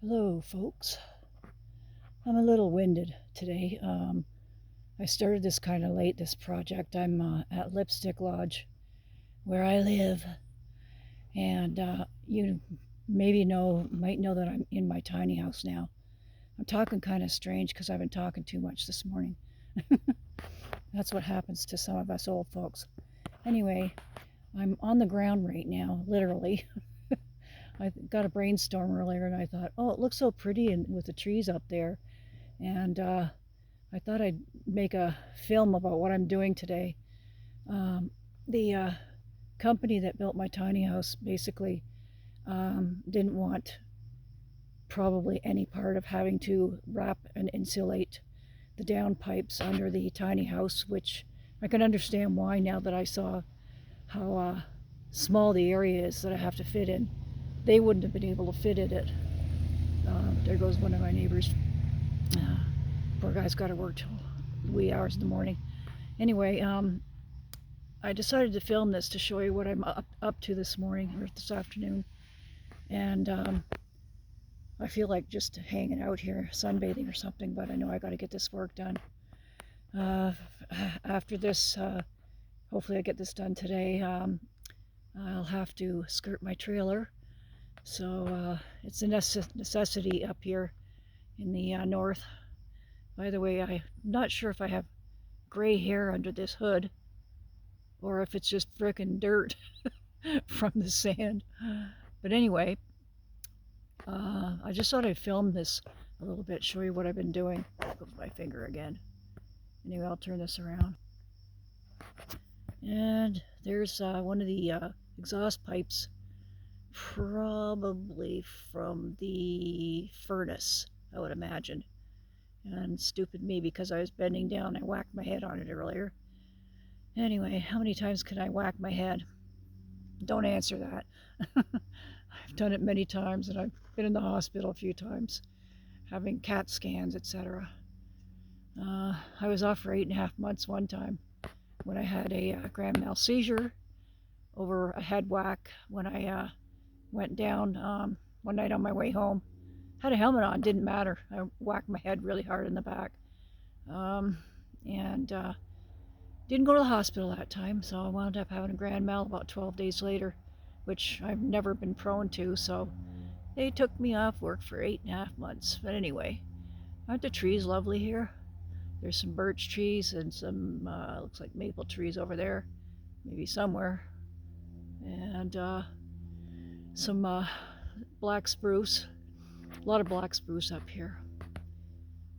Hello, folks. I'm a little winded today. I started this kind of late, this project. I'm at Lipstick Lodge, where I live, and you might know that I'm in my tiny house now. I'm talking kind of strange because I've been talking too much this morning. That's what happens to some of us old folks. Anyway, I'm on the ground right now, literally. I got a brainstorm earlier, and I thought, oh, it looks so pretty and with the trees up there, and I thought I'd make a film about what I'm doing today. The company that built my tiny house basically didn't want probably any part of having to wrap and insulate the downpipes under the tiny house, which I can understand why now that I saw how small the area is that I have to fit in. They wouldn't have been able to fit in it. There goes one of my neighbors. Uh, Poor guy's got to work till wee hours in the morning. Anyway, I decided to film this to show you what I'm up to this morning or this afternoon. And I feel like just hanging out here, sunbathing or something, but I know I got to get this work done. Uh, After this, hopefully I get this done today. I'll have to skirt my trailer. So it's a necessity up here in the north. By the way, I'm not sure if I have gray hair under this hood or if it's just frickin' dirt from the sand. But anyway, I just thought I'd film this a little bit, show you what I've been doing. With my finger again. Anyway, I'll turn this around. And there's one of the exhaust pipes, probably from the furnace, I would imagine. And stupid me, because I was bending down, I whacked my head on it earlier. Anyway, how many times can I whack my head? Don't answer that. I've done it many times, and I've been in the hospital a few times, having CAT scans, etc. I was off for 8.5 months one time when I had a grand mal seizure over a head whack when I went down one night on my way home. Had a helmet on, didn't matter. I whacked my head really hard in the back. And didn't go to the hospital that time, so I wound up having a grand mal about 12 days later, which I've never been prone to, so they took me off work for 8.5 months. But anyway, aren't the trees lovely here? There's some birch trees and some, looks like maple trees over there, maybe somewhere, and some black spruce. A lot of black spruce up here.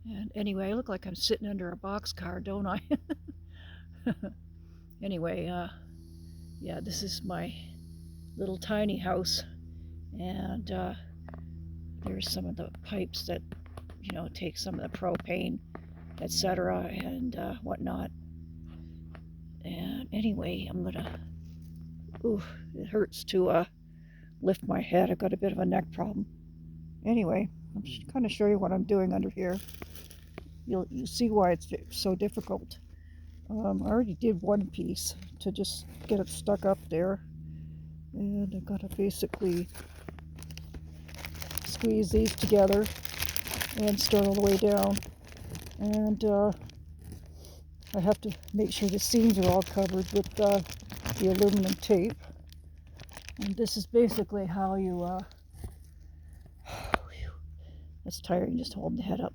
And anyway, I look like I'm sitting under a boxcar, don't I? Anyway, yeah, this is my little tiny house, and there's some of the pipes that take some of the propane, etc., and whatnot. And anyway, I'm gonna. Ooh, it hurts to lift my head. I've got a bit of a neck problem. Anyway, I'm just kind of show you what I'm doing under here. You'll see why it's so difficult. I already did one piece to just get it stuck up there, and I've got to basically squeeze these together and start all the way down. And I have to make sure the seams are all covered with the aluminum tape. And this is basically how you it's tiring just holding the head up.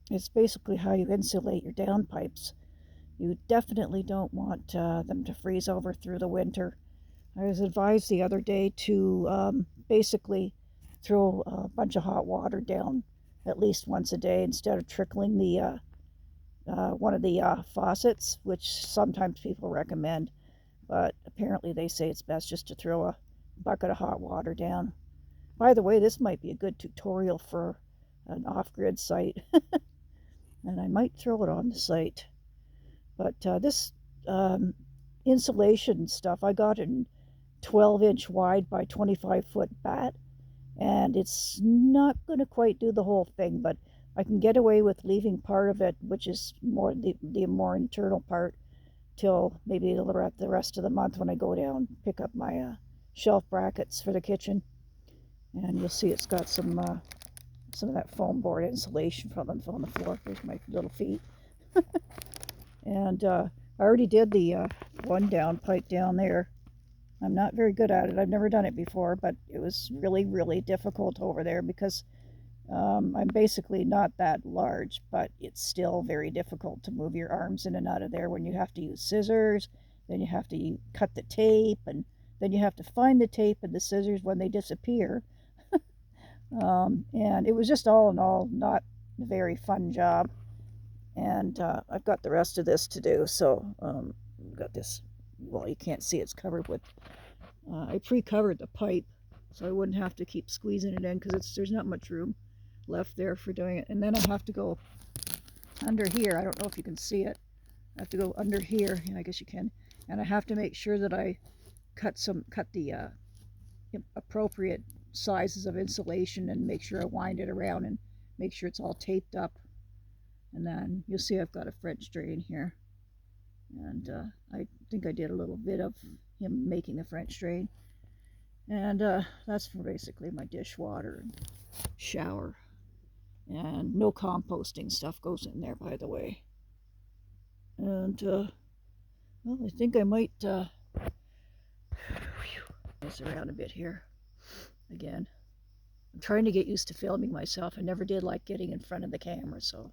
It's basically how you insulate your downpipes. You definitely don't want them to freeze over through the winter. I was advised the other day to basically throw a bunch of hot water down at least once a day instead of trickling the one of the faucets, which sometimes people recommend, but apparently they say it's best just to throw a bucket of hot water down. By the way, this might be a good tutorial for an off-grid site, and I might throw it on the site. But this insulation stuff, I got in 12-inch wide by 25-foot bat, and it's not going to quite do the whole thing, but I can get away with leaving part of it, which is more the more internal part, till maybe the rest of the month when I go down pick up my shelf brackets for the kitchen. And you'll see it's got some of that foam board insulation from it on the floor. There's my little feet. And I already did the one downpipe down there. I'm not very good at it. I've never done it before, but it was really, really difficult over there because I'm basically not that large, but it's still very difficult to move your arms in and out of there when you have to use scissors. Then you have to cut the tape, and then you have to find the tape and the scissors when they disappear. And it was just all in all not a very fun job. And I've got the rest of this to do, so I've got this. Well, you can't see it's covered with. I pre-covered the pipe, so I wouldn't have to keep squeezing it in because there's not much room left there for doing it. And then I have to go under here. I don't know if you can see it. I have to go under here. Yeah, I guess you can. And I have to make sure that I cut the appropriate sizes of insulation and make sure I wind it around and make sure it's all taped up. And then you'll see I've got a French drain here. And I think I did a little bit of him making the French drain. And that's for basically my dishwater and shower. And no composting stuff goes in there, by the way. And, well, I think I might mess around a bit here again. I'm trying to get used to filming myself. I never did like getting in front of the camera, so.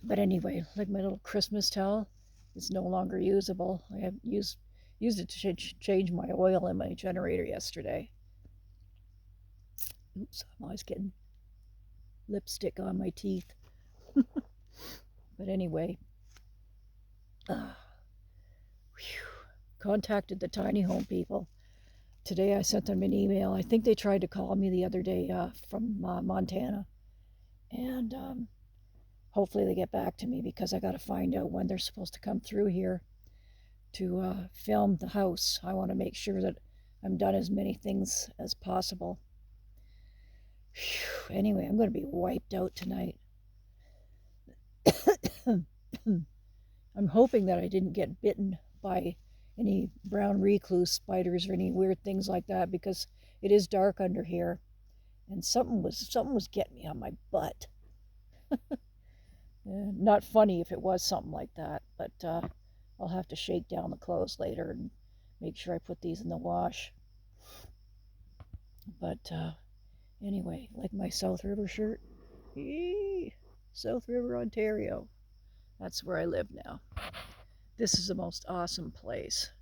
But anyway, like my little Christmas towel, it's no longer usable. I have used it to change my oil in my generator yesterday. Oops, I'm always getting lipstick on my teeth. But anyway, contacted the tiny home people. Today I sent them an email. I think they tried to call me the other day from Montana. And hopefully they get back to me because I got to find out when they're supposed to come through here to film the house. I want to make sure that I'm done as many things as possible. Whew. Anyway, I'm going to be wiped out tonight. I'm hoping that I didn't get bitten by any brown recluse spiders or any weird things like that because it is dark under here. And something was getting me on my butt. Not funny if it was something like that, but I'll have to shake down the clothes later and make sure I put these in the wash. But anyway, like my South River shirt. Eee, South River, Ontario. That's where I live now. This is the most awesome place.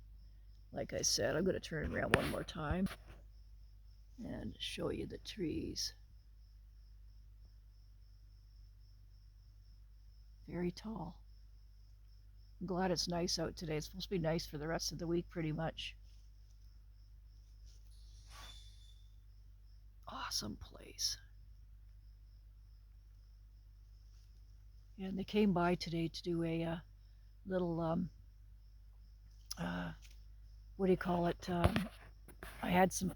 Like I said, I'm going to turn around one more time and show you the trees. Very tall. I'm glad it's nice out today. It's supposed to be nice for the rest of the week pretty much. Awesome place. And they came by today to do a little, what do you call it? I had some